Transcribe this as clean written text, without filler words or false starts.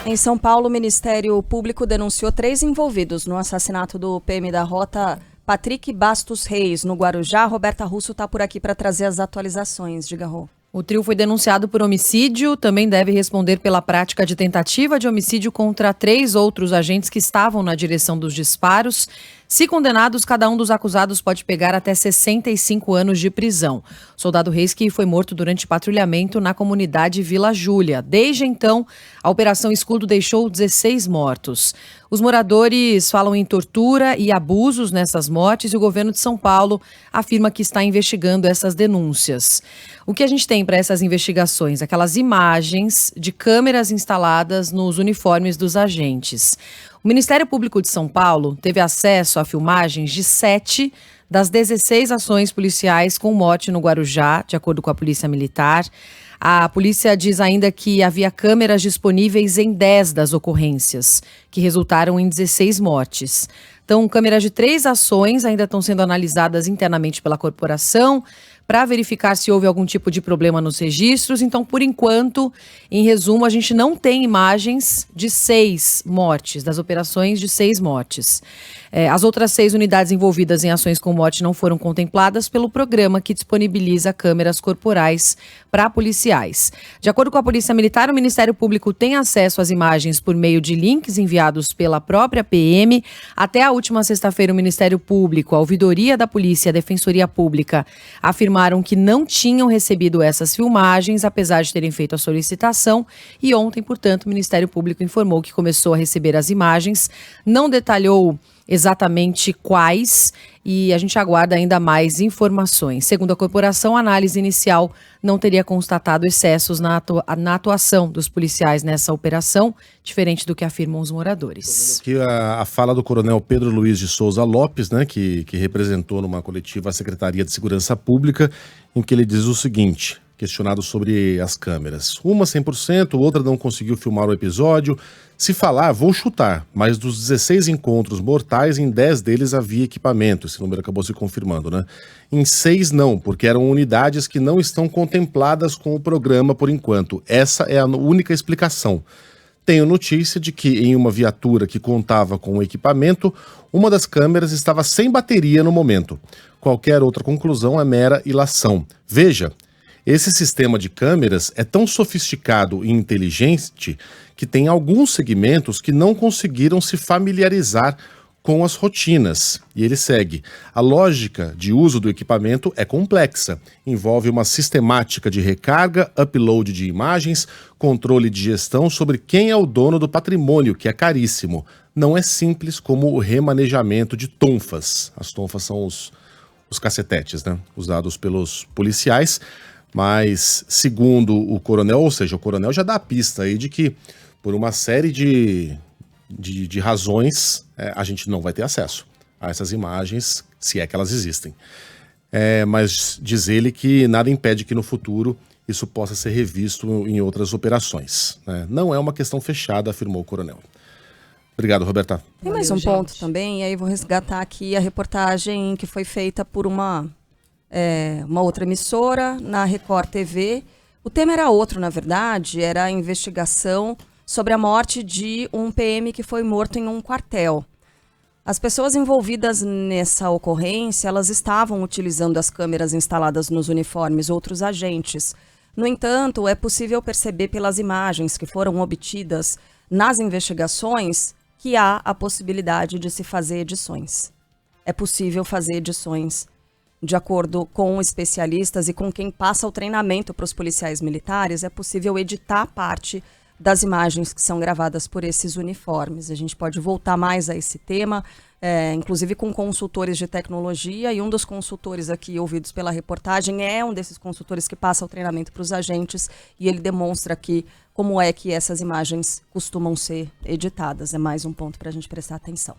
Em São Paulo, o Ministério Público denunciou 3 envolvidos no assassinato do PM da Rota, Patrick Bastos Reis, no Guarujá. Roberta Russo está por aqui para trazer as atualizações. Diga, Rô. O trio foi denunciado por homicídio, também deve responder pela prática de tentativa de homicídio contra 3 outros agentes que estavam na direção dos disparos. Se condenados, cada um dos acusados pode pegar até 65 anos de prisão. O soldado Reis, que foi morto durante patrulhamento na comunidade Vila Júlia. Desde então, a Operação Escudo deixou 16 mortos. Os moradores falam em tortura e abusos nessas mortes e o governo de São Paulo afirma que está investigando essas denúncias. O que a gente tem para essas investigações? Aquelas imagens de câmeras instaladas nos uniformes dos agentes. O Ministério Público de São Paulo teve acesso a filmagens de 7 das 16 ações policiais com morte no Guarujá, de acordo com a Polícia Militar. A polícia diz ainda que havia câmeras disponíveis em 10 das ocorrências, que resultaram em 16 mortes. Então, câmeras de 3 ações ainda estão sendo analisadas internamente pela corporação para verificar se houve algum tipo de problema nos registros. Então, por enquanto, em resumo, a gente não tem imagens de 6 mortes, das operações de 6 mortes. As outras 6 unidades envolvidas em ações com morte não foram contempladas pelo programa que disponibiliza câmeras corporais para policiais. De acordo com a Polícia Militar, o Ministério Público tem acesso às imagens por meio de links enviados pela própria PM. Até a última sexta-feira, o Ministério Público, a Ouvidoria da Polícia e a Defensoria Pública afirmaram que não tinham recebido essas filmagens, apesar de terem feito a solicitação. E ontem, portanto, o Ministério Público informou que começou a receber as imagens, não detalhou exatamente quais, e a gente aguarda ainda mais informações. Segundo a corporação, a análise inicial não teria constatado excessos na atuação dos policiais nessa operação, diferente do que afirmam os moradores. Aqui a fala do coronel Pedro Luiz de Souza Lopes, né, que representou numa coletiva a Secretaria de Segurança Pública, em que ele diz o seguinte, questionado sobre as câmeras. Uma 100%, outra não conseguiu filmar o episódio. Se falar, vou chutar, mas dos 16 encontros mortais, em 10 deles havia equipamento. Esse número acabou se confirmando, né? Em 6 não, porque eram unidades que não estão contempladas com o programa por enquanto. Essa é a única explicação. Tenho notícia de que em uma viatura que contava com o equipamento, uma das câmeras estava sem bateria no momento. Qualquer outra conclusão é mera ilação. Veja, esse sistema de câmeras é tão sofisticado e inteligente que tem alguns segmentos que não conseguiram se familiarizar com as rotinas. E ele segue. A lógica de uso do equipamento é complexa. Envolve uma sistemática de recarga, upload de imagens, controle de gestão sobre quem é o dono do patrimônio, que é caríssimo. Não é simples como o remanejamento de tonfas. As tonfas são os cacetetes, né? Usados pelos policiais. Mas, segundo o coronel, ou seja, o coronel já dá a pista aí de que, por uma série de razões, a gente não vai ter acesso a essas imagens, se é que elas existem. Mas diz ele que nada impede que no futuro isso possa ser revisto em outras operações, né? Não é uma questão fechada, afirmou o coronel. Obrigado, Roberta. Tem mais um ponto também, e aí vou resgatar aqui a reportagem que foi feita por uma outra emissora, na Record TV. O tema era outro, na verdade, era a investigação sobre a morte de um PM que foi morto em um quartel. As pessoas envolvidas nessa ocorrência, elas estavam utilizando as câmeras instaladas nos uniformes, outros agentes. No entanto, é possível perceber pelas imagens que foram obtidas nas investigações que há a possibilidade de se fazer edições. É possível fazer edições. De acordo com especialistas e com quem passa o treinamento para os policiais militares, é possível editar parte das imagens que são gravadas por esses uniformes. A gente pode voltar mais a esse tema, inclusive com consultores de tecnologia, e um dos consultores aqui ouvidos pela reportagem é um desses consultores que passa o treinamento para os agentes, e ele demonstra aqui como é que essas imagens costumam ser editadas. É mais um ponto para a gente prestar atenção.